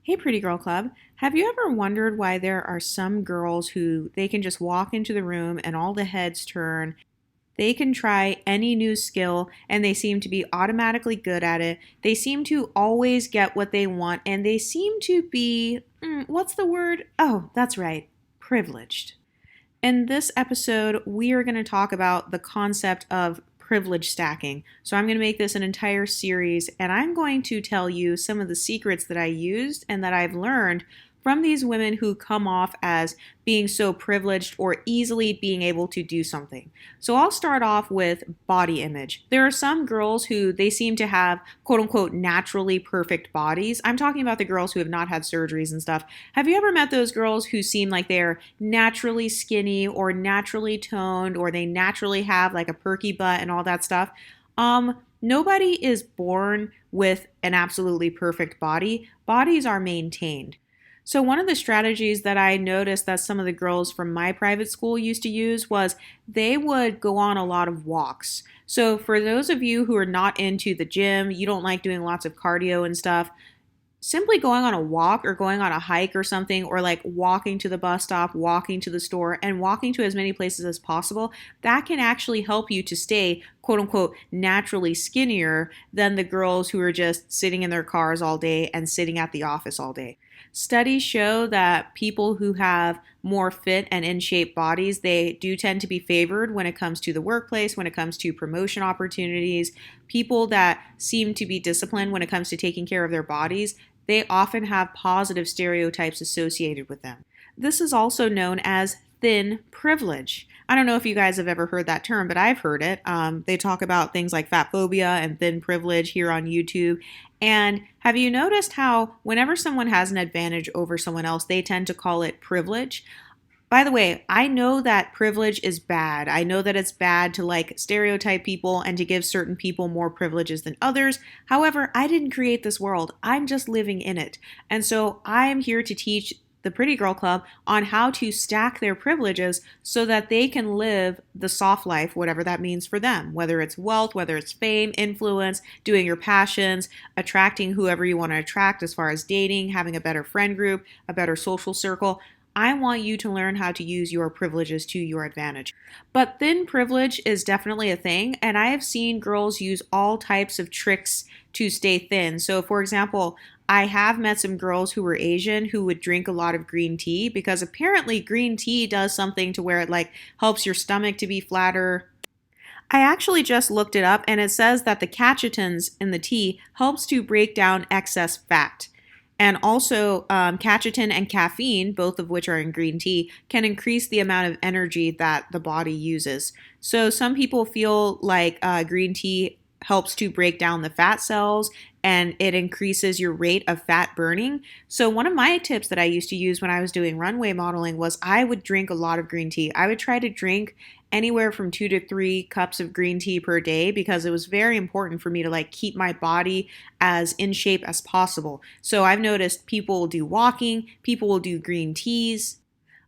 Hey, Pretty Girl Club. Have you ever wondered why there are some girls who they can just walk into the room and all the heads turn? They can try any new skill and they seem to be automatically good at it. They seem to always get what they want and they seem to be, what's the word? Oh, that's right, privileged. In this episode, we are going to talk about the concept of privilege stacking. So, I'm going to make this an entire series and I'm going to tell you some of the secrets that I used and that I've learned from these women who come off as being so privileged or easily being able to do something. So I'll start off with body image. There are some girls who they seem to have quote unquote naturally perfect bodies. I'm talking about the girls who have not had surgeries and stuff. Have you ever met those girls who seem like they're naturally skinny or naturally toned or they naturally have like a perky butt and all that stuff? Nobody is born with an absolutely perfect body. Bodies are maintained. So, one of the strategies that I noticed that some of the girls from my private school used to use was they would go on a lot of walks. So, for those of you who are not into the gym, you don't like doing lots of cardio and stuff, simply going on a walk or going on a hike or something, or like walking to the bus stop, walking to the store, and walking to as many places as possible, that can actually help you to stay quote unquote naturally skinnier than the girls who are just sitting in their cars all day and sitting at the office all day. Studies show that people who have more fit and in shape bodies, they do tend to be favored when it comes to the workplace, when it comes to promotion opportunities. People that seem to be disciplined when it comes to taking care of their bodies, they often have positive stereotypes associated with them. This is also known as thin privilege. I don't know if you guys have ever heard that term, but I've heard it. They talk about things like fat phobia and thin privilege here on YouTube. And have you noticed how whenever someone has an advantage over someone else, they tend to call it privilege? By the way, I know that privilege is bad. I know that it's bad to like stereotype people and to give certain people more privileges than others. However, I didn't create this world. I'm just living in it. And so I am here to teach the Pretty Girl Club on how to stack their privileges so that they can live the soft life, whatever that means for them, whether it's wealth, whether it's fame, influence, doing your passions, attracting whoever you want to attract as far as dating, having a better friend group, a better social circle. I want you to learn how to use your privileges to your advantage. But thin privilege is definitely a thing, and I have seen girls use all types of tricks to stay thin. So, for example, I have met some girls who were Asian who would drink a lot of green tea because apparently green tea does something to where it like helps your stomach to be flatter. I actually just looked it up and it says that the catechins in the tea helps to break down excess fat. And also, catechin and caffeine, both of which are in green tea, can increase the amount of energy that the body uses. So some people feel like green tea helps to break down the fat cells and it increases your rate of fat burning. So one of my tips that I used to use when I was doing runway modeling was I would drink a lot of green tea. I would try to drink anywhere from 2 to 3 cups of green tea per day because it was very important for me to like keep my body as in shape as possible. So I've noticed people will do walking, people will do green teas.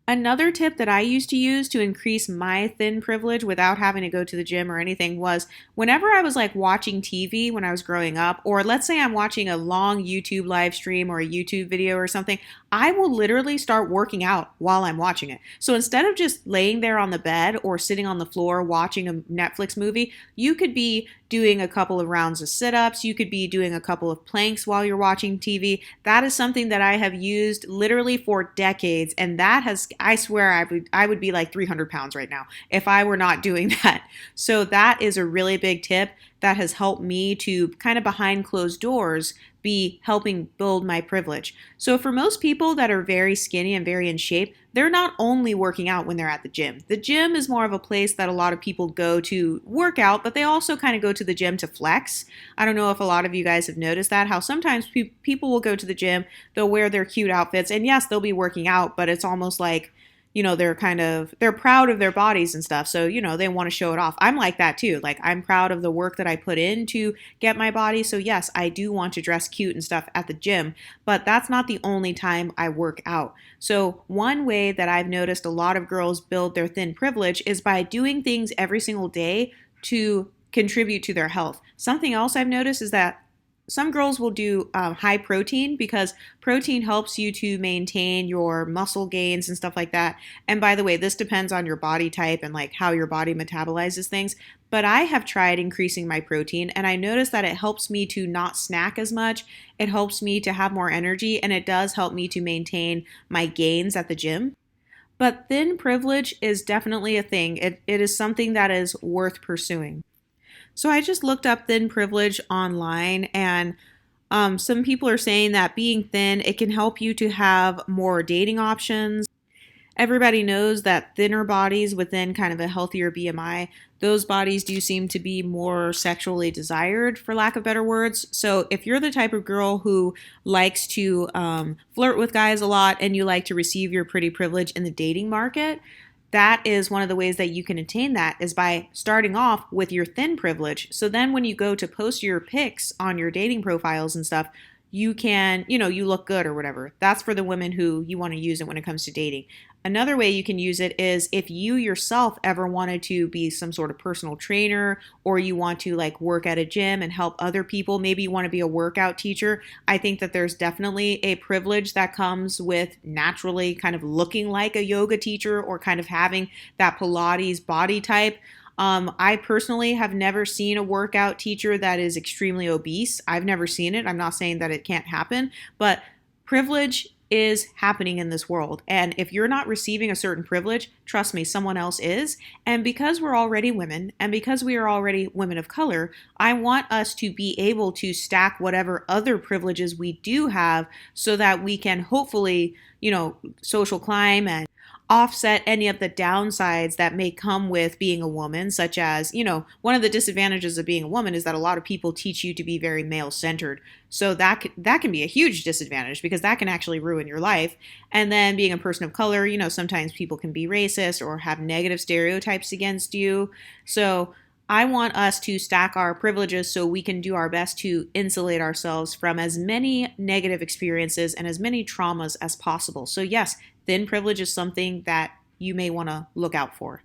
Another tip that I used to use to increase my thin privilege without having to go to the gym or anything was whenever I was like watching TV when I was growing up, or let's say I'm watching a long YouTube live stream or a YouTube video or something, I will literally start working out while I'm watching it. So instead of just laying there on the bed or sitting on the floor watching a Netflix movie, you could be doing a couple of rounds of sit-ups, you could be doing a couple of planks while you're watching TV. That is something that I have used literally for decades, and that has, I swear I would be like 300 pounds right now if I were not doing that. So that is a really big tip that has helped me to kind of behind closed doors be helping build my privilege. So for most people that are very skinny and very in shape, they're not only working out when they're at the gym. The gym is more of a place that a lot of people go to work out, but they also kind of go to the gym to flex. I don't know if a lot of you guys have noticed that, how sometimes people will go to the gym, they'll wear their cute outfits, and yes, they'll be working out, but it's almost like they're proud of their bodies and stuff. So, they want to show it off. I'm like that too. Like I'm proud of the work that I put in to get my body. So yes, I do want to dress cute and stuff at the gym, but that's not the only time I work out. So one way that I've noticed a lot of girls build their thin privilege is by doing things every single day to contribute to their health. Something else I've noticed is that some girls will do high protein because protein helps you to maintain your muscle gains and stuff like that. And by the way, this depends on your body type and like how your body metabolizes things. But I have tried increasing my protein and I noticed that it helps me to not snack as much. It helps me to have more energy and it does help me to maintain my gains at the gym. But thin privilege is definitely a thing. It is something that is worth pursuing. So I just looked up thin privilege online, and some people are saying that being thin, it can help you to have more dating options. Everybody knows that thinner bodies within kind of a healthier BMI, those bodies do seem to be more sexually desired, for lack of better words. So if you're the type of girl who likes to flirt with guys a lot and you like to receive your pretty privilege in the dating market, that is one of the ways that you can attain that is by starting off with your thin privilege. So then when you go to post your pics on your dating profiles and stuff, you can, you look good or whatever. That's for the women who you want to use it when it comes to dating. Another way you can use it is if you yourself ever wanted to be some sort of personal trainer or you want to like work at a gym and help other people, maybe you want to be a workout teacher. I think that there's definitely a privilege that comes with naturally kind of looking like a yoga teacher or kind of having that Pilates body type. I personally have never seen a workout teacher that is extremely obese. I've never seen it. I'm not saying that it can't happen, but privilege is happening in this world. And if you're not receiving a certain privilege, trust me, someone else is. And because we're already women and because we are already women of color, I want us to be able to stack whatever other privileges we do have so that we can hopefully, social climb and offset any of the downsides that may come with being a woman, such as, one of the disadvantages of being a woman is that a lot of people teach you to be very male centered. So that can be a huge disadvantage because that can actually ruin your life. And then being a person of color, sometimes people can be racist or have negative stereotypes against you. So I want us to stack our privileges so we can do our best to insulate ourselves from as many negative experiences and as many traumas as possible. So yes, thin privilege is something that you may want to look out for.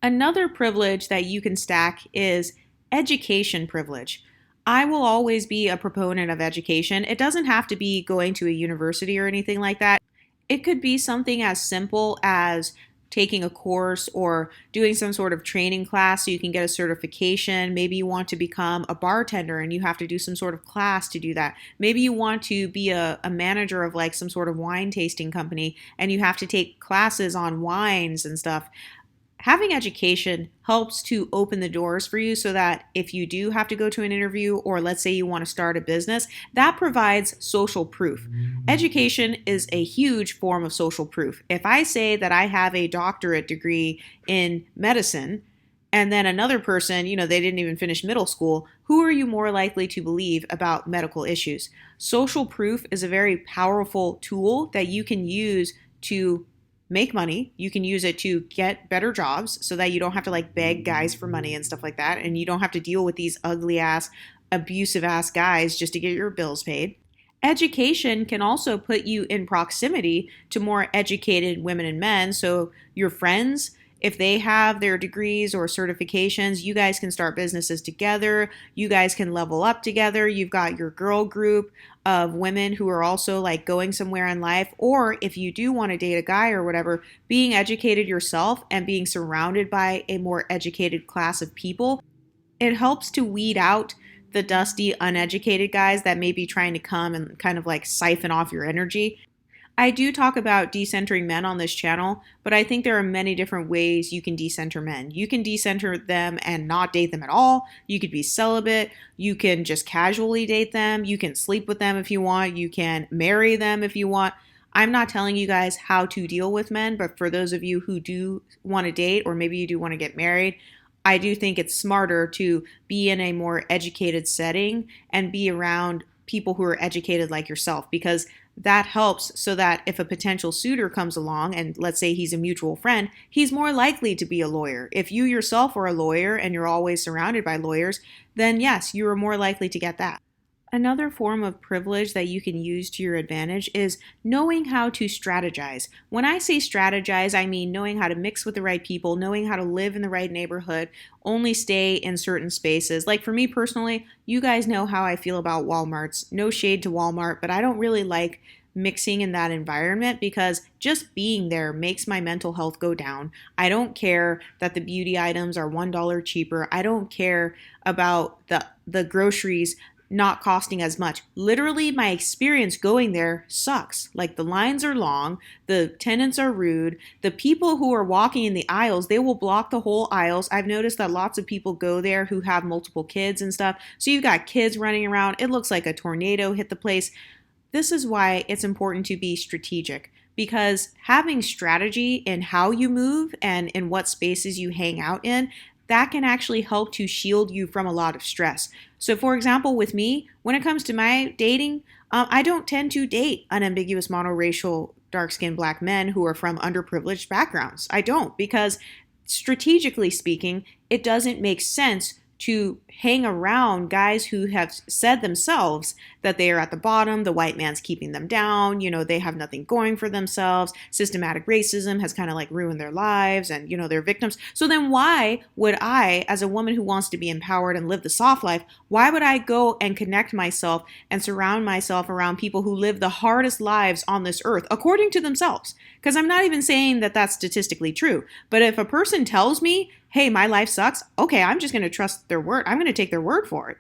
Another privilege that you can stack is education privilege. I will always be a proponent of education. It doesn't have to be going to a university or anything like that. It could be something as simple as taking a course or doing some sort of training class so you can get a certification. Maybe you want to become a bartender and you have to do some sort of class to do that. Maybe you want to be a manager of like some sort of wine tasting company and you have to take classes on wines and stuff. Having education helps to open the doors for you so that if you do have to go to an interview or let's say you want to start a business, that provides social proof. Education is a huge form of social proof. If I say that I have a doctorate degree in medicine and then another person, they didn't even finish middle school, who are you more likely to believe about medical issues? Social proof is a very powerful tool that you can use to make money. You can use it to get better jobs so that you don't have to like beg guys for money and stuff like that. And you don't have to deal with these ugly ass, abusive ass guys just to get your bills paid. Education can also put you in proximity to more educated women and men. So your friends, if they have their degrees or certifications, you guys can start businesses together. You guys can level up together. You've got your girl group of women who are also like going somewhere in life. Or if you do want to date a guy or whatever, being educated yourself and being surrounded by a more educated class of people, it helps to weed out the dusty, uneducated guys that may be trying to come and kind of like siphon off your energy. I do talk about decentering men on this channel, but I think there are many different ways you can decenter men. You can decenter them and not date them at all. You could be celibate. You can just casually date them. You can sleep with them if you want. You can marry them if you want. I'm not telling you guys how to deal with men, but for those of you who do want to date or maybe you do want to get married, I do think it's smarter to be in a more educated setting and be around people who are educated like yourself because that helps so that if a potential suitor comes along and let's say he's a mutual friend, he's more likely to be a lawyer. If you yourself are a lawyer and you're always surrounded by lawyers, then yes, you are more likely to get that. Another form of privilege that you can use to your advantage is knowing how to strategize. When I say strategize, I mean knowing how to mix with the right people, knowing how to live in the right neighborhood, only stay in certain spaces. Like for me personally, you guys know how I feel about Walmarts. No shade to Walmart, but I don't really like mixing in that environment because just being there makes my mental health go down. I don't care that the beauty items are $1 cheaper. I don't care about the groceries not costing as much. Literally, my experience going there sucks. Like the lines are long, the tenants are rude, the people who are walking in the aisles, they will block the whole aisles. I've noticed that lots of people go there who have multiple kids and stuff. So you've got kids running around. It looks like a tornado hit the place. This is why it's important to be strategic, because having strategy in how you move and in what spaces you hang out in, that can actually help to shield you from a lot of stress. So, for example, with me, when it comes to my dating, I don't tend to date unambiguous monoracial, dark skinned black men who are from underprivileged backgrounds. I don't, because strategically speaking, it doesn't make sense to hang around guys who have said themselves that they are at the bottom, the white man's keeping them down, they have nothing going for themselves, systematic racism has kind of like ruined their lives and, they're victims. So then why would I, as a woman who wants to be empowered and live the soft life, why would I go and connect myself and surround myself around people who live the hardest lives on this earth, according to themselves? Because I'm not even saying that that's statistically true. But if a person tells me, hey, my life sucks, okay, I'm just going to trust their word. I'm going to take their word for it.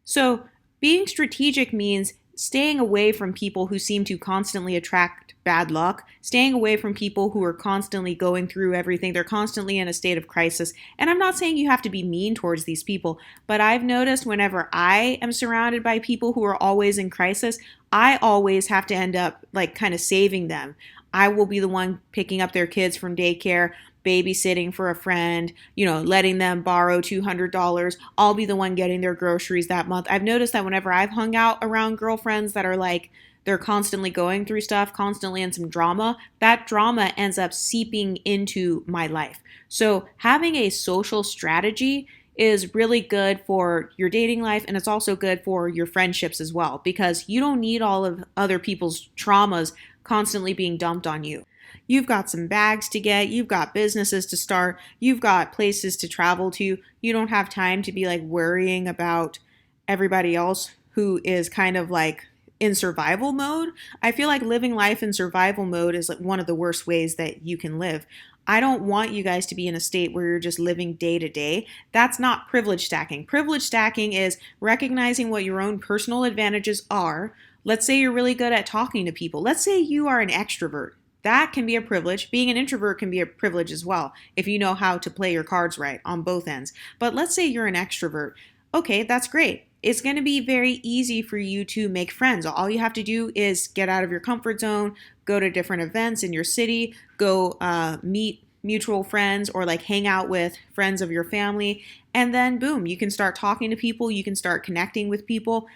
So being strategic means staying away from people who seem to constantly attract bad luck, staying away from people who are constantly going through everything. They're constantly in a state of crisis. And I'm not saying you have to be mean towards these people, but I've noticed whenever I am surrounded by people who are always in crisis, I always have to end up like kind of saving them. I will be the one picking up their kids from daycare, babysitting for a friend, letting them borrow $200. I'll be the one getting their groceries that month. I've noticed that whenever I've hung out around girlfriends that are like, they're constantly going through stuff, constantly in some drama, that drama ends up seeping into my life. So having a social strategy is really good for your dating life, and it's also good for your friendships as well, because you don't need all of other people's traumas constantly being dumped on you. You've got some bags to get, you've got businesses to start, you've got places to travel to. You don't have time to be like worrying about everybody else who is kind of like in survival mode. I feel like living life in survival mode is like one of the worst ways that you can live. I don't want you guys to be in a state where you're just living day to day. That's not privilege stacking. Privilege stacking is recognizing what your own personal advantages are. Let's say you're really good at talking to people. Let's say you are an extrovert. That can be a privilege. Being an introvert can be a privilege as well, if you know how to play your cards right on both ends. But let's say you're an extrovert. Okay, that's great. It's going to be very easy for you to make friends. All you have to do is get out of your comfort zone, go to different events in your city, go meet mutual friends or like hang out with friends of your family. And then boom, you can start talking to people. You can start connecting with people.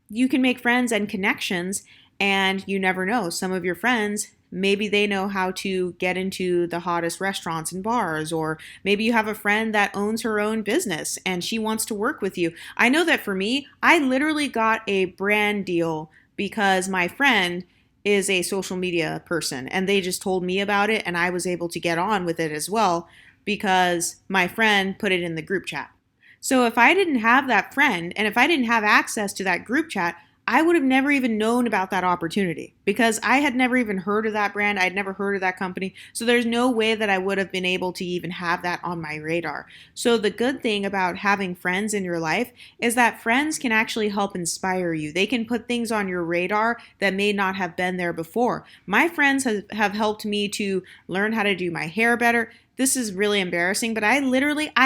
You can make friends and connections, and you never know. Some of your friends, maybe they know how to get into the hottest restaurants and bars, or maybe you have a friend that owns her own business and she wants to work with you. I know that for me, I literally got a brand deal because my friend is a social media person and they just told me about it, and I was able to get on with it as well because my friend put it in the group chat. So if I didn't have that friend and if I didn't have access to that group chat, I would have never even known about that opportunity because I had never even heard of that brand. I'd never heard of that company. So there's no way that I would have been able to even have that on my radar. So the good thing about having friends in your life is that friends can actually help inspire you. They can put things on your radar that may not have been there before. My friends have helped me to learn how to do my hair better. This is really embarrassing, but I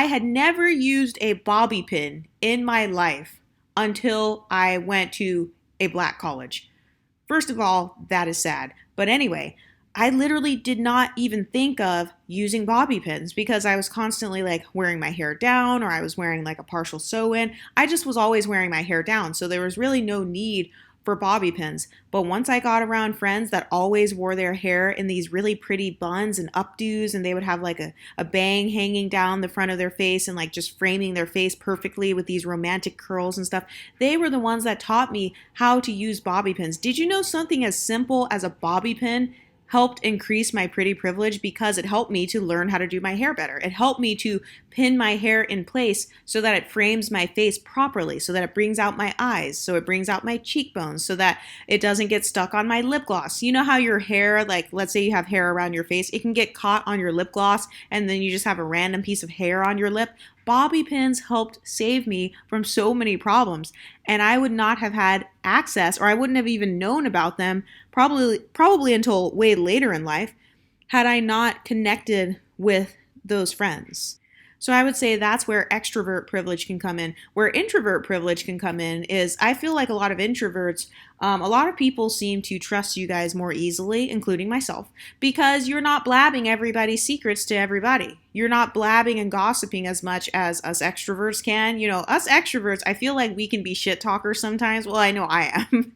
had never used a bobby pin in my life until I went to a black college. First of all, that is sad. But anyway, I literally did not even think of using bobby pins because I was constantly like wearing my hair down, or I was wearing like a partial sew in. I just was always wearing my hair down. So there was really no need for bobby pins. But once I got around friends that always wore their hair in these really pretty buns and updos, and they would have like a bang hanging down the front of their face and like just framing their face perfectly with these romantic curls and stuff, they were the ones that taught me how to use bobby pins. Did you know something as simple as a bobby pin helped increase my pretty privilege because it helped me to learn how to do my hair better. It helped me to pin my hair in place so that it frames my face properly, so that it brings out my eyes, so it brings out my cheekbones, so that it doesn't get stuck on my lip gloss. You know how your hair, like let's say you have hair around your face, it can get caught on your lip gloss and then you just have a random piece of hair on your lip. Bobby pins helped save me from so many problems, and I would not have had access, or I wouldn't have even known about them probably until way later in life, had I not connected with those friends. So I would say that's where extrovert privilege can come in. Where introvert privilege can come in is I feel like a lot of introverts, a lot of people seem to trust you guys more easily, including myself, because you're not blabbing everybody's secrets to everybody. You're not blabbing and gossiping as much as us extroverts can. You know, us extroverts, I feel like we can be shit talkers sometimes. Well, I know I am.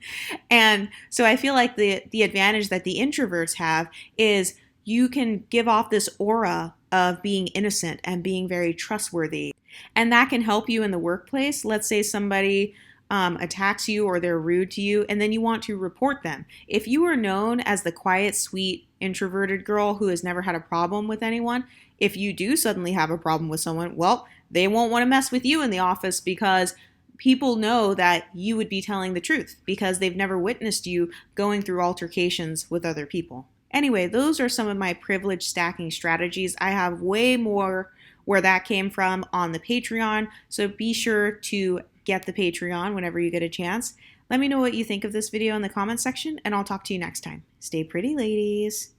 And so I feel like the advantage that the introverts have is you can give off this aura of being innocent and being very trustworthy. And that can help you in the workplace. Let's say somebody attacks you or they're rude to you, and then you want to report them. If you are known as the quiet, sweet, introverted girl who has never had a problem with anyone, if you do suddenly have a problem with someone, well, they won't want to mess with you in the office because people know that you would be telling the truth because they've never witnessed you going through altercations with other people. Anyway, those are some of my privilege stacking strategies. I have way more where that came from on the Patreon, so be sure to get the Patreon whenever you get a chance. Let me know what you think of this video in the comments section, and I'll talk to you next time. Stay pretty, ladies.